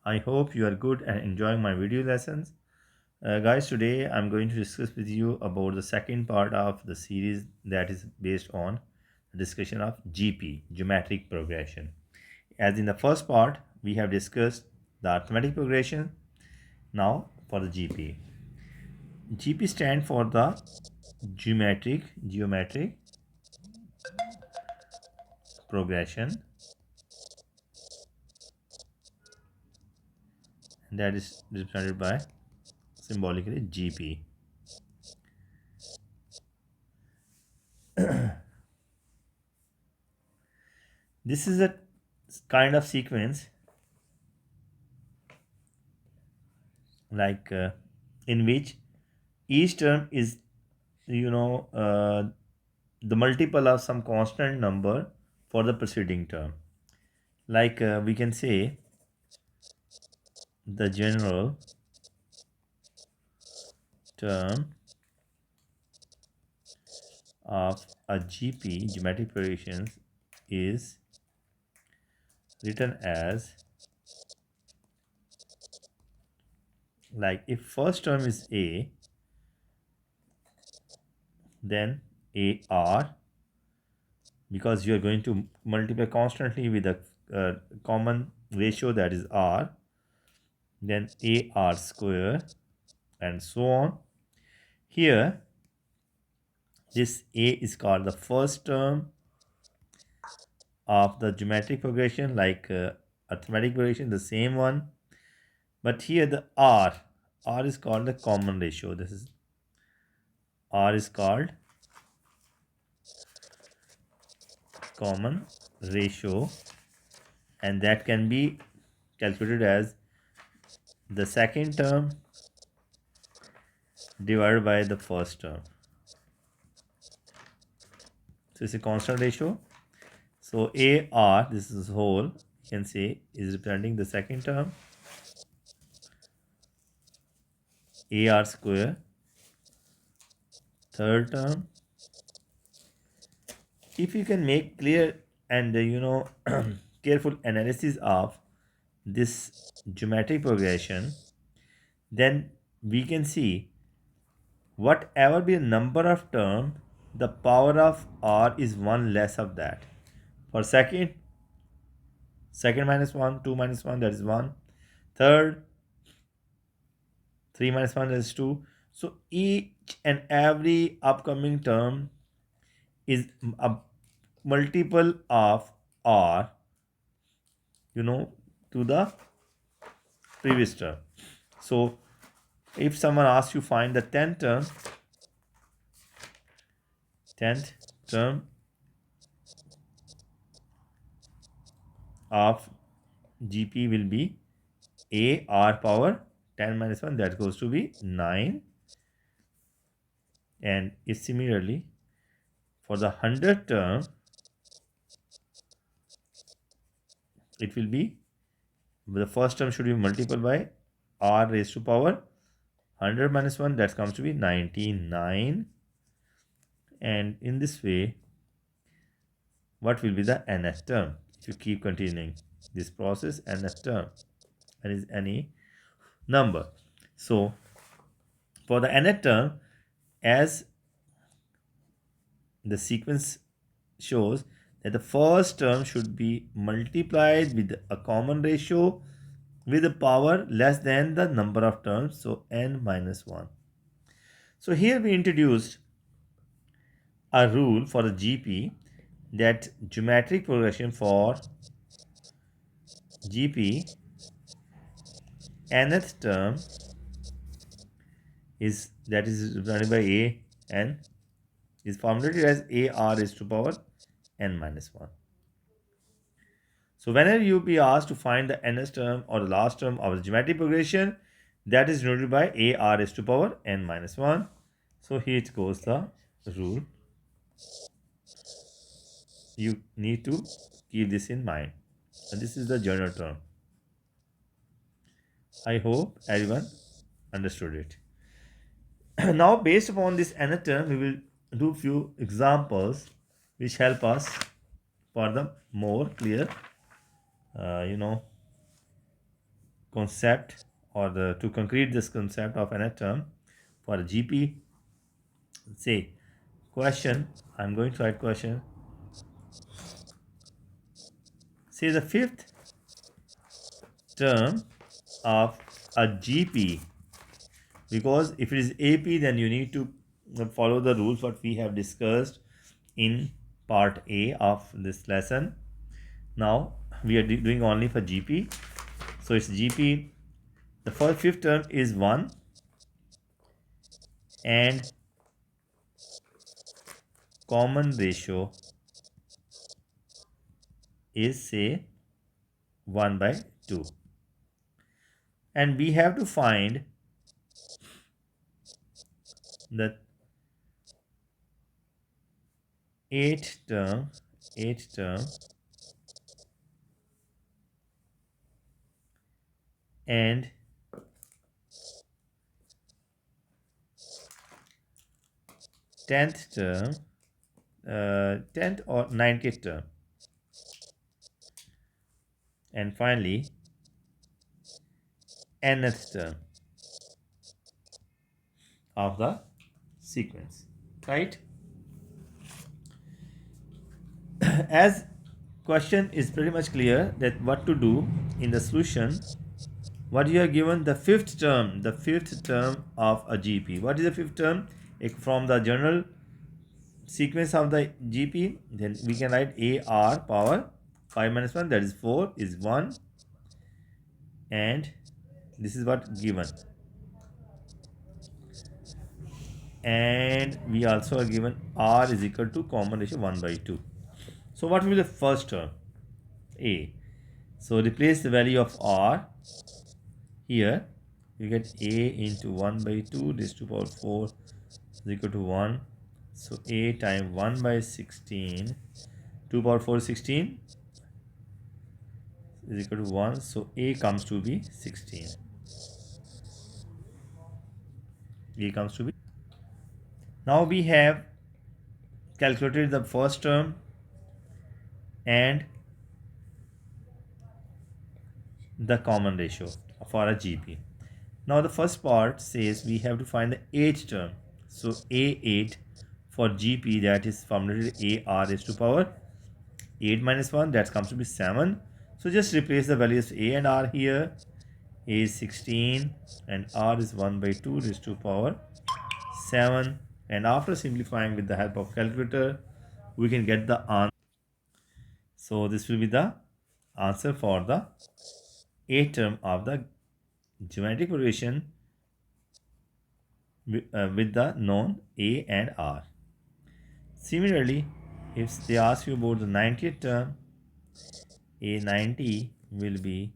I hope you are good and enjoying my video lessons. Guys, today I'm going to discuss with you about the second part of the series that is based on the discussion of GP, geometric progression. As in the first part, we have discussed the arithmetic progression. Now for the GP. GP stands for the geometric progression, and that is represented by symbolically GP. This is a kind of sequence like in which each term is you know uh, the multiple of some constant number for the preceding term, like we can say the general term of a GP, geometric progressions, is written as, like, if first term is a, then AR, because you are going to multiply constantly with a common ratio, that is R, then AR square, and so on. Here, this A is called the first term of the geometric progression, like arithmetic progression, the same one. But here the R is called the common ratio. This is R is called common ratio, and that can be calculated as the second term divided by the first term. So it's a constant ratio. So AR, this is whole, you can say, is representing the second term, AR square, third term. If you can make clear and careful analysis of this geometric progression, then we can see whatever be the number of term, the power of R is one less of that. For second minus 1, 2 minus 1, that is 1. Third, 3 minus 1, that is 2. So each and every upcoming term is a multiple of R, to the previous term. So if someone asks you find the 10th term of GP will be AR power 10 minus 1, that goes to be 9. And if similarly for the 100th term, it will be, the first term should be multiplied by R raised to power 100 minus 1, that comes to be 99. And in this way, what will be the nth term? If you keep continuing this process, nth term, and is any number. So for the nth term, as the sequence shows, that the first term should be multiplied with a common ratio with a power less than the number of terms, so n minus 1. So here we introduced a rule for the GP, that geometric progression for GP, nth term is, that is represented by a n, is formulated as AR is to power n minus 1. So whenever you be asked to find the nth term or the last term of the geometric progression, that is denoted by AR is to power n minus 1. So here it goes the rule. You need to keep this in mind. And this is the general term. I hope everyone understood it. Now, based upon this nth term, we will do few examples which help us for the more clear, uh, you know, concept or to concrete this concept of nth term for a GP, say question, I'm going to write question, say the fifth term of a GP, because if it is AP then you need to follow the rules what we have discussed in part A of this lesson. Now we are doing only for GP, so it's GP. The first fifth term is 1 and common ratio is say 1 by 2, and we have to find the eighth term, eighth term and 10th term, 10th or 90th term, and finally nth term of the sequence, right? As question is pretty much clear that what to do in the solution, what you are given the fifth term of a GP. What is the fifth term? From the general sequence of the GP, then we can write AR power 5 minus 1, that is 4, is 1, and this is what given. And we also are given R is equal to common ratio 1 by 2. So what will be the first term? A. So replace the value of R here. You get A into 1 by 2 raised to power 4 is equal to 1. So A times 1 by 16, 2 power 4 is 16 is equal to 1. So A comes to be 16. A comes to be. Now we have calculated the first term and the common ratio for a GP. Now the first part says we have to find the eighth term. So A8 for GP, that is formulated AR raised to power 8 minus 1, that comes to be 7. So just replace the values A and R here. A is 16 and R is 1 by 2 raised to power 7. And after simplifying with the help of calculator, we can get the answer. So this will be the answer for the eighth term of the geometric progression with the known A and R. Similarly, if they ask you about the 90th term, A90 will be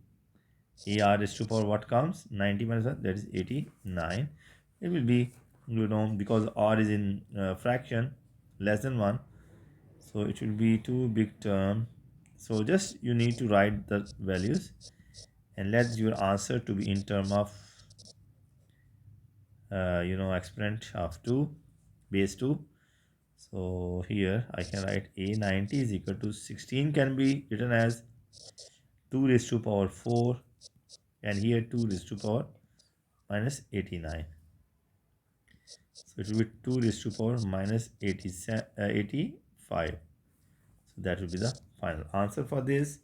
AR raised to power what comes? 90 minus 1, that is 89. It will be, because R is in fraction less than 1, so it will be two big term. So just you need to write the values and let your answer to be in term of exponent of 2 base 2. So here I can write A90 is equal to 16 can be written as 2 raised to power 4, and here 2 raised to power minus 89. So it will be 2 raised to power minus 85. So that will be the final answer for this.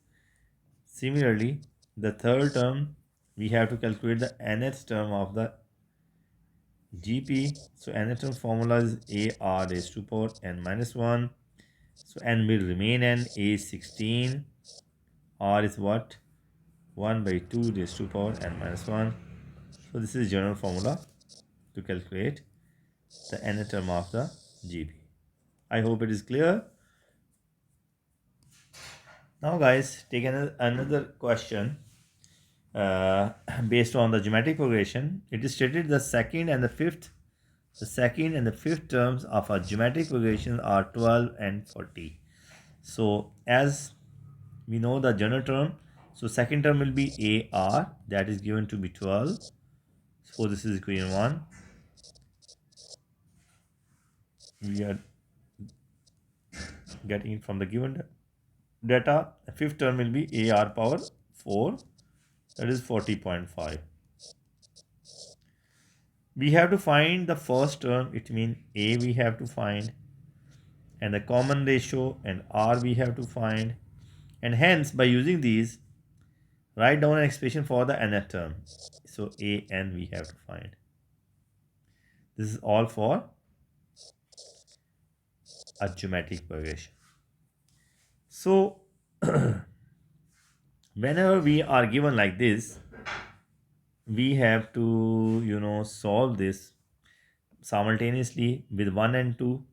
Similarly, the third term, we have to calculate the nth term of the GP. So nth term formula is AR raised to power n minus 1. So n will remain n. A is 16. R is what? 1 by 2 raised to power n minus 1. So this is general formula to calculate the nth term of the GP. I hope it is clear. Now guys, take another question based on the geometric progression. It is stated the second and the fifth terms of a geometric progression are 12 and 40. So as we know the general term, so second term will be AR, that is given to be 12. So this is equation 1. We are getting it from the given data. Fifth term will be AR power 4 that is 40.5. We have to find the first term, it means A we have to find, and the common ratio and R we have to find, and hence by using these, write down an expression for the nth term. So A n we have to find. This is all for a geometric progression. So whenever we are given like this, we have to solve this simultaneously with 1 and 2.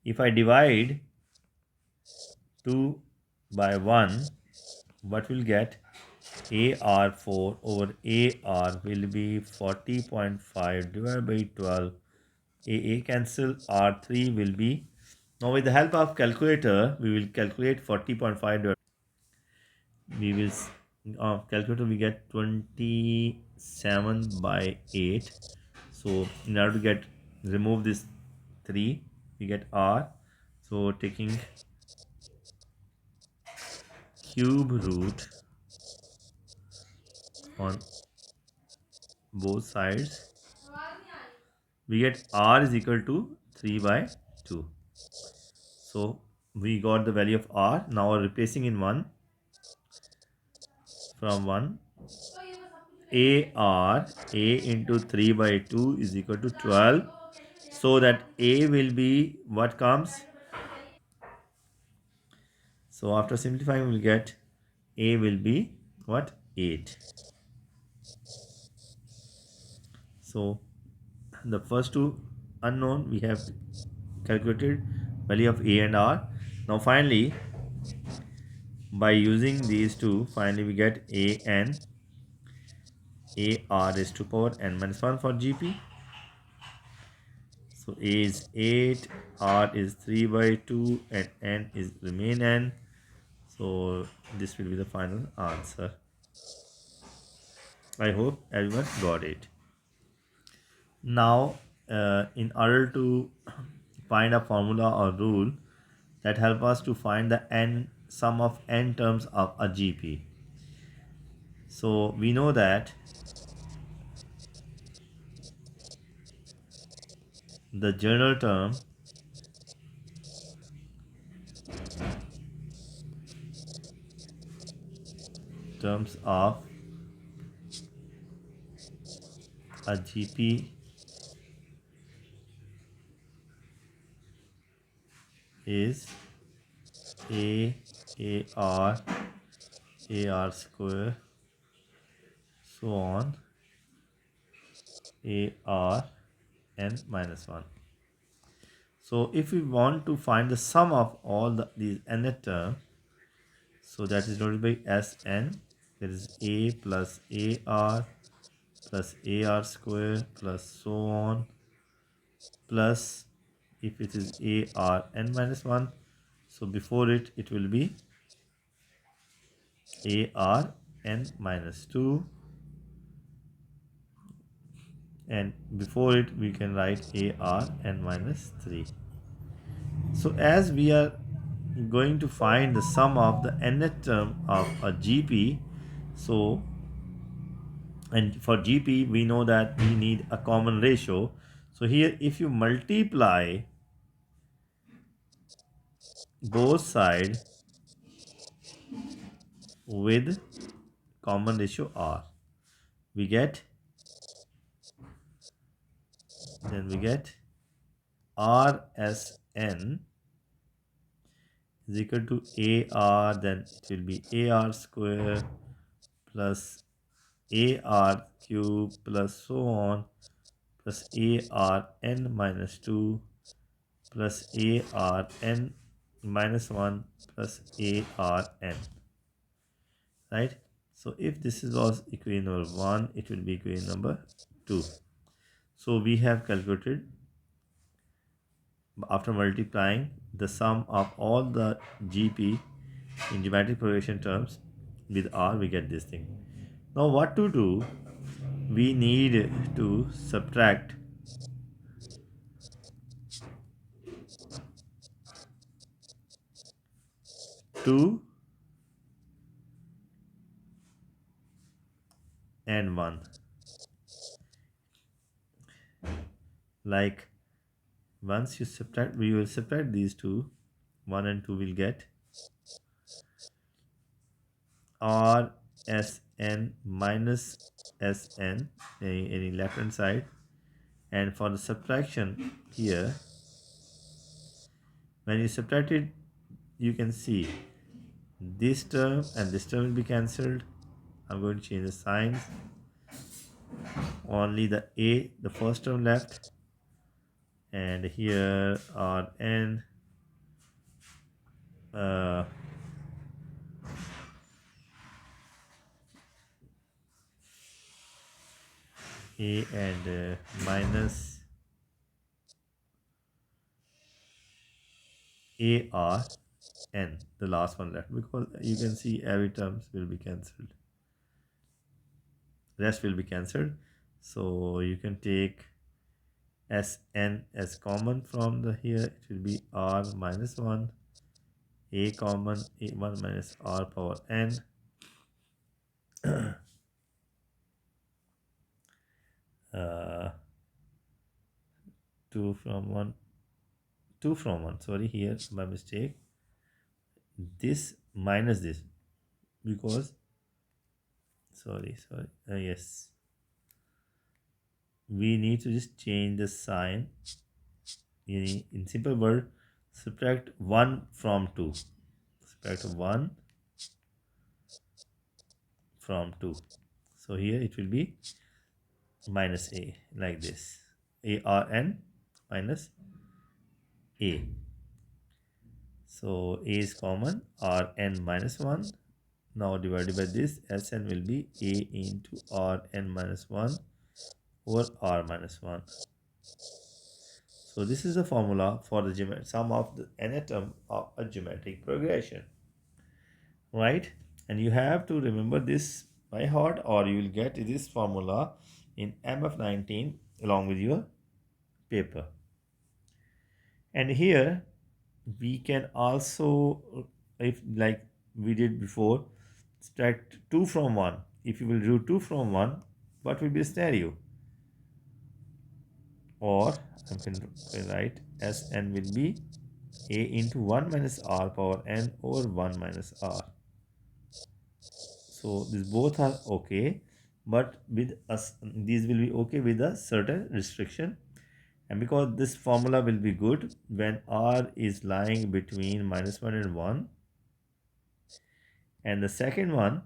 If I divide 2 by 1, what will get? AR4 over AR will be 40.5 divided by 12. A cancel, R3 will be. Now with the help of calculator, we will calculate 40.5 divided. We will calculator, we get 27 by 8. So in order to get remove this 3, we get R. So taking cube root on both sides, we get R is equal to 3 by 2. So we got the value of R. Now replacing in 1, from 1, AR, A into 3 by 2 is equal to 12. So that A will be what comes? So after simplifying, we'll get A will be what? 8. So the first two unknown we have calculated value of A and R. Now finally, by using these two, finally we get A n, AR is to power n minus 1 for GP. So A is 8, R is 3 by 2, and n is remain n. So this will be the final answer. I hope everyone got it. Now, in order to find a formula or rule that help us to find the n sum of n terms of a GP. So we know that the general terms of a GP is A, AR, AR square, so on, AR n minus 1. So if we want to find the sum of all these nth terms, so that is denoted by Sn. There is A plus AR plus AR square plus so on, plus if it is AR n minus 1, so before it will be AR n minus 2, and before it we can write AR n minus 3. So as we are going to find the sum of the nth term of a GP, so and for GP we know that we need a common ratio. So here if you multiply both sides with common ratio R, we get RSN is equal to AR, then it will be AR square plus AR cube plus so on, plus AR n minus 2 plus AR n minus 1 plus AR n, right? So if this was equation number 1, it will be equation number 2. So we have calculated, after multiplying the sum of all the GP in geometric progression terms with R, we get this thing. Now what to do? We need to subtract 2 and 1. Like once you subtract, we will subtract these two, 1 and 2 will get rsn minus sn, any left hand side. And for the subtraction here, when you subtract it, you can see this term and this term will be cancelled. I'm going to change the signs. Only the first term left, and here are n uh, a and minus a r n, the last one left, because you can see every terms will be cancelled, rest will be cancelled. So you can take Sn as common from the here, it will be r minus 1, a common, a1 minus r power n, 2 from 1, 2 from 1, sorry, here my mistake, this minus this, because sorry, yes, we need to just change the sign. In simple word, subtract 1 from 2, subtract 1 from 2. So here it will be minus a, like this, a r n minus a. So a is common, r n minus 1, now divided by this, Sn will be a into r n minus 1 over r minus 1. So this is the formula for the sum of the nth term of a geometric progression, right? And you have to remember this by heart, or you will get this formula in MF19 along with your paper. And here we can also, if like we did before, subtract 2 from 1. If you will do 2 from 1, what will be the scenario? Or I can write Sn will be a into 1 minus r power n over 1 minus r. So these both are okay, but with us these will be okay with a certain restriction. And because this formula will be good when r is lying between minus 1 and 1, and the second one,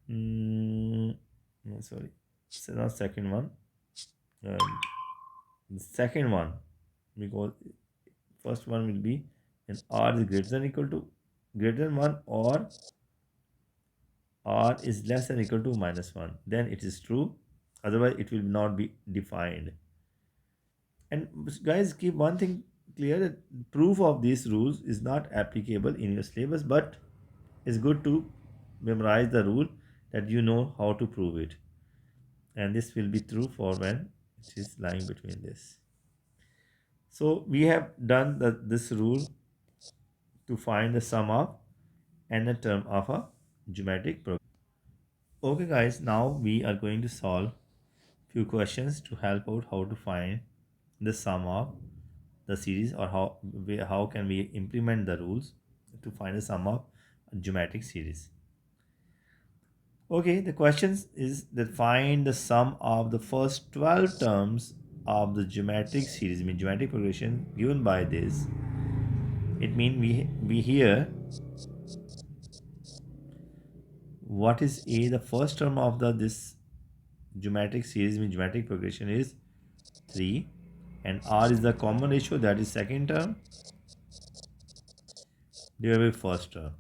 no, sorry, so not second one, um, the second one, because first one will be when r is greater than equal to greater than 1, or r is less than equal to minus 1, then it is true, otherwise it will not be defined. And guys, keep one thing clear, that proof of these rules is not applicable in your syllabus, but it's good to memorize the rule, that you know how to prove it. And this will be true for when it is lying between this. So we have done this rule to find the sum of nth term of a geometric progression. Okay guys, now we are going to solve few questions to help out how to find the sum of the series, or how can we implement the rules to find the sum of a geometric series. Okay, the question is that find the sum of the first 12 terms of the geometric series, mean geometric progression given by this. It means we here, what is a, the first term of this geometric series, mean geometric progression, is 3, and r is the common ratio, that is second term divided by first term.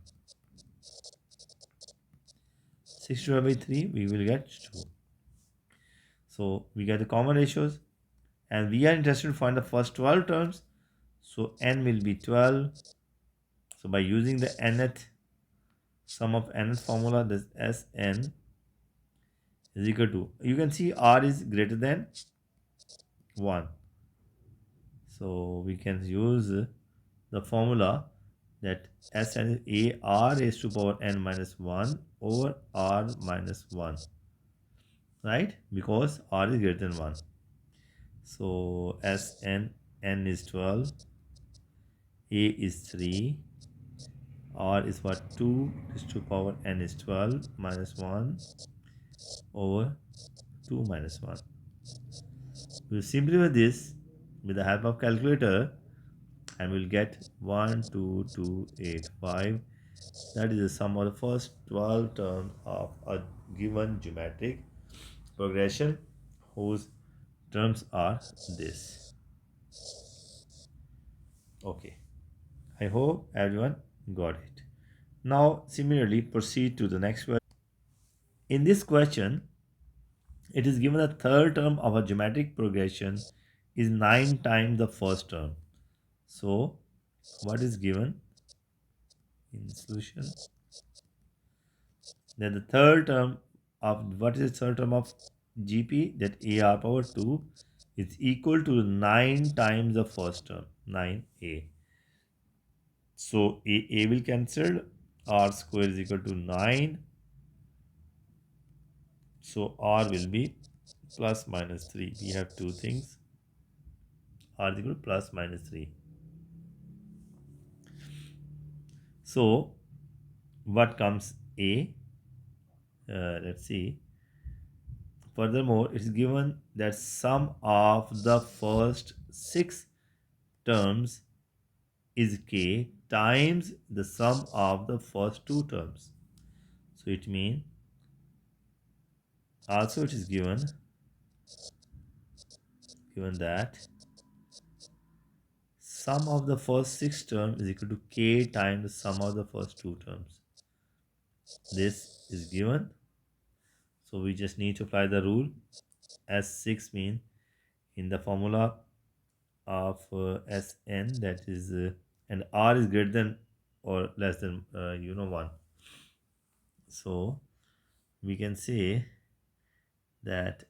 6 divided by 3, we will get 2. So we get the common ratios, and we are interested to find the first 12 terms. So n will be 12. So by using the nth sum of nth formula, this Sn is equal to, you can see r is greater than 1. So we can use the formula that Sn is a r raised to power n minus 1 over r minus 1, right? Because r is greater than 1. So Sn, n is 12, a is 3, r is what, 2 raised to power n is 12 minus 1 over 2 minus 1. We'll simplify this with the help of calculator and we'll get 12285. That is the sum of the first 12 terms of a given geometric progression whose terms are this. Okay, I hope everyone got it. Now similarly proceed to the next question. In this question, it is given the third term of a geometric progression is 9 times the first term. So what is given in solution? Then the third term of what is the third term of GP, that AR power 2 is equal to 9 times the first term, 9A. So A will cancel, R square is equal to 9. So R will be plus minus 3. We have two things. R is equal to plus minus 3. So what comes A? Let's see. Furthermore, it is given that sum of the first 6 terms is k times the sum of the first two terms. So it means also it is given that sum of the first 6 terms is equal to k times the sum of the first two terms. This is given. So we just need to apply the rule. S6 means in the formula of Sn, that is and R is greater than or less than 1. So we can say that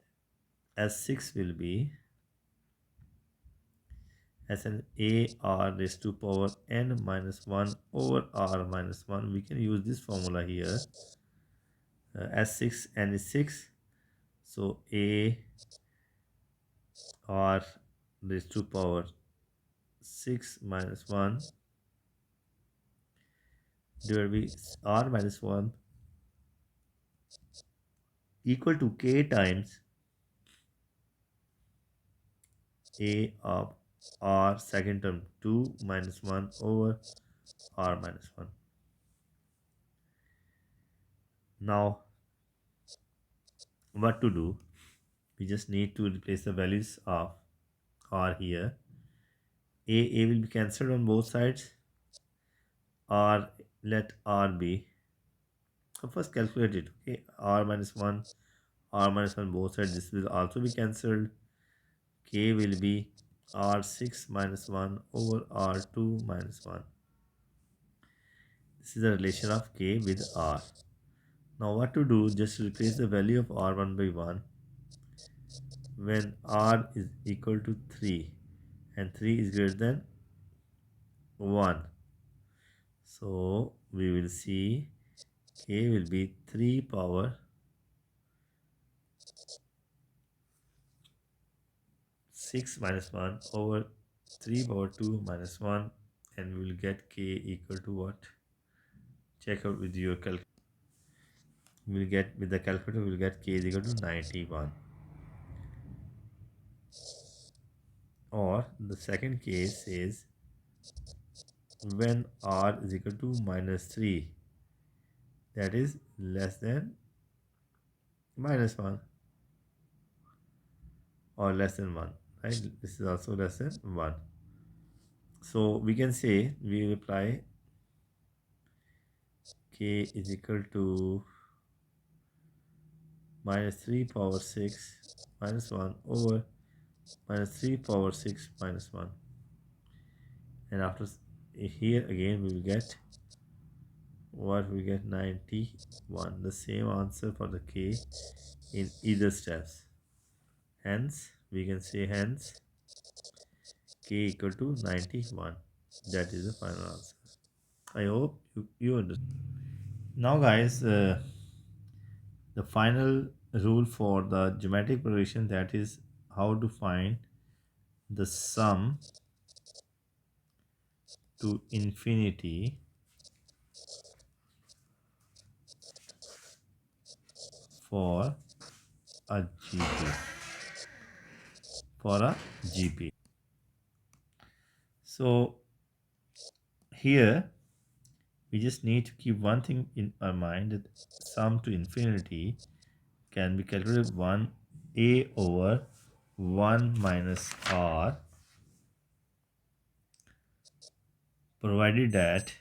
S6 will be as an a r raised to power n minus 1 over r minus 1. We can use this formula here. S6, n is 6. So a r raised to power 6 minus 1 divided by r minus 1 equal to k times a of r second term 2 minus 1 over r minus 1. Now what to do? We just need to replace the values of r here. A will be cancelled on both sides. R, let R be. So first calculate it. Okay, R minus 1, R minus 1 both sides. This will also be cancelled. K will be R6 minus 1 over R2 minus 1. This is the relation of K with R. Now what to do? Just replace the value of R1 by 1 when R is equal to 3 and 3 is greater than 1. So we will see K will be 3 power 6 minus 1 over 3 power 2 minus 1, and we will get k equal to what? Check out with your calculator. We will get with the calculator, we will get k is equal to 91. Or the second case is when r is equal to minus 3, that is less than minus 1 or less than 1, right? This is also less than 1. So we can say we will apply k is equal to minus 3 power 6 minus 1 over minus 3 power 6 minus 1. And after here again we will get what? We get 91. The same answer for the k in either steps. Hence we can say hence k equal to 91. That is the final answer. I hope you understand. Now, guys, the final rule for the geometric progression, that is how to find the sum to infinity for a GP. For a GP. So here we just need to keep one thing in our mind, that sum to infinity can be calculated 1 a over 1 minus r, provided that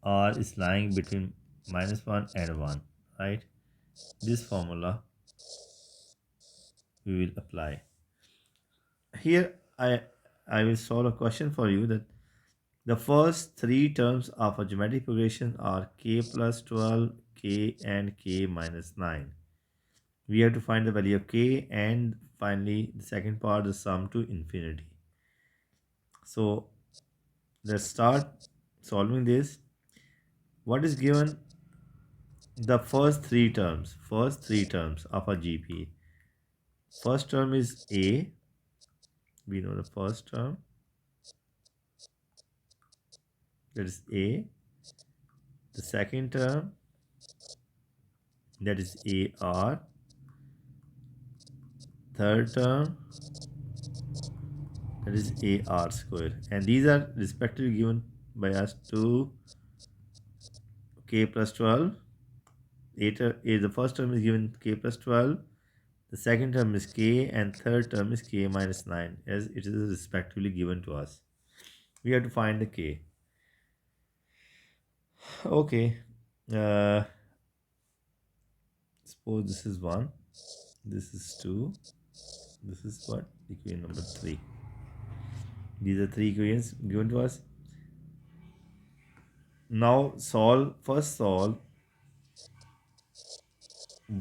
r is lying between minus 1 and 1, right? This formula we will apply. Here I will solve a question for you, that the first three terms of a geometric progression are k plus 12, k, and k minus 9. We have to find the value of k, and finally the second part, the sum to infinity. So let's start solving this. What is given? The first three terms of a GP. First term is a. We know the first term, that is a. The second term, that is AR. Third term, that is AR square. And these are respectively given by us to k plus 12. The first term is given k plus 12. The second term is k, and third term is k minus 9, as it is respectively given to us. We have to find the k. Okay. Uh, suppose this is 1, this is 2, this is what? Equation number 3. These are three equations given to us. Now first solve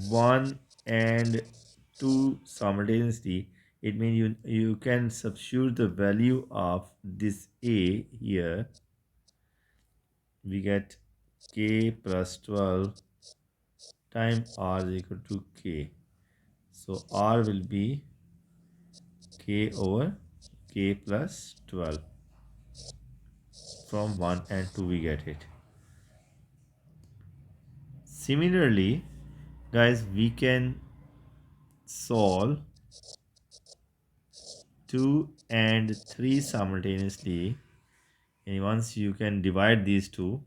1 and 2 simultaneously. It means you can substitute the value of this a here. We get k plus 12 times r is equal to k. So r will be k over k plus 12. From 1 and 2 we get it. Similarly, guys, we can solve 2 and 3 simultaneously, and once you can divide these two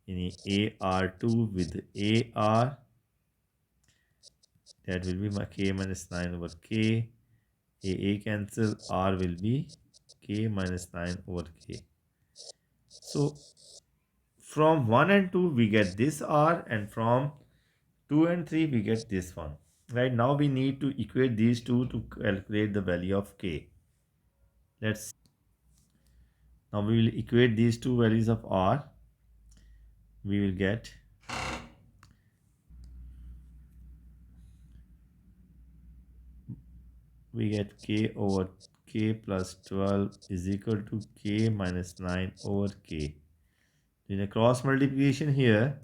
in AR2 with AR, that will be my k minus 9 over k. A cancel, R will be k minus 9 over k. So from 1 and 2 we get this R, and from 2 and 3 we get this one. Right now we need to equate these two to calculate the value of k. Let's Now we will equate these two values of R. We will get k over k plus 12 is equal to k minus 9 over k. In a cross multiplication here,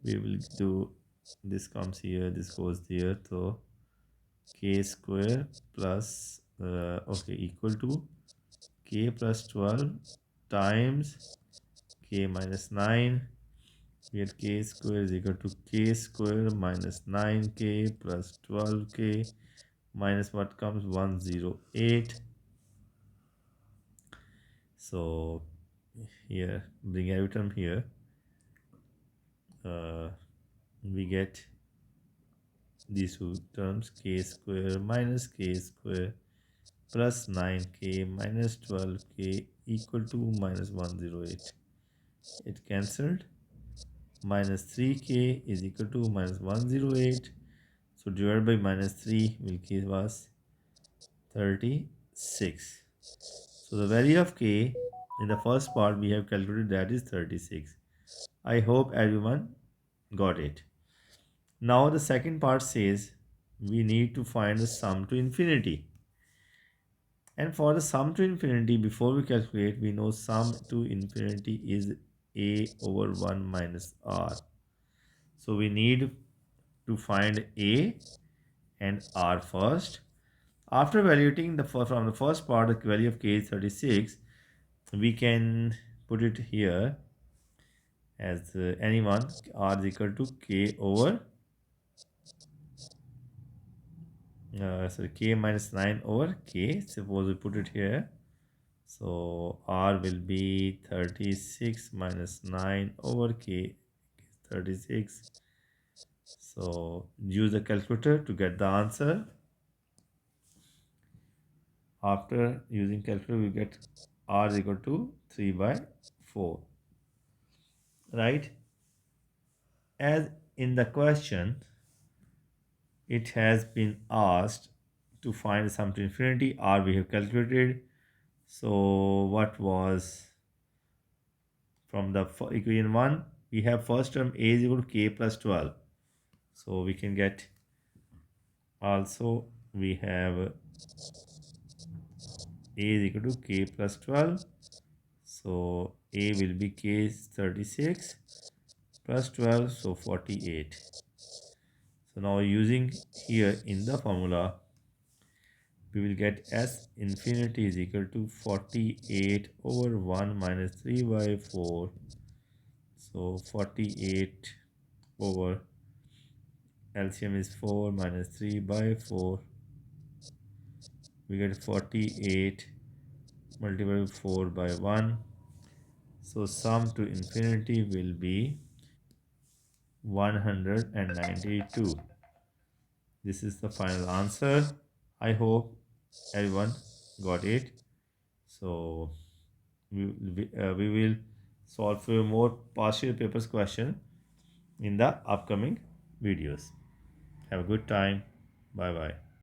we will do, this comes here, this goes there, so k square plus equal to k plus 12 times k minus 9. We get k square is equal to k square minus 9k plus 12k minus what comes 108. So here, bring every term here, we get these two terms, k square minus k square plus 9k minus 12k equal to minus 108. It cancelled. Minus 3k is equal to minus 108. So divided by minus 3 will give us 36. So the value of k in the first part we have calculated, that is 36. I hope everyone got it. Now the second part says we need to find the sum to infinity. And for the sum to infinity, before we calculate, we know sum to infinity is a over 1 minus r. So we need to find a and r first. After evaluating from the first part, the value of k is 36, we can put it here as anyone r is equal to k over sorry, k minus 9 over k. Suppose we put it here. So r will be 36 minus 9 over k is 36. So use the calculator to get the answer. After using calculator, we get r is equal to 3 by 4. Right? As in the question, it has been asked to find the sum to infinity. R we have calculated. So what was from the equation 1? We have first term a is equal to k plus 12. So we can get also we have a is equal to k plus 12. So a will be k is 36 plus 12, so 48. So now using here in the formula, we will get S infinity is equal to 48 over 1 minus 3 by 4. So 48 over LCM is 4 minus 3 by 4. We get 48 multiplied by 4 by 1. So sum to infinity will be 192. This is the final answer. I hope everyone got it. So we will solve few more partial papers question in the upcoming videos. Have a good time. Bye bye.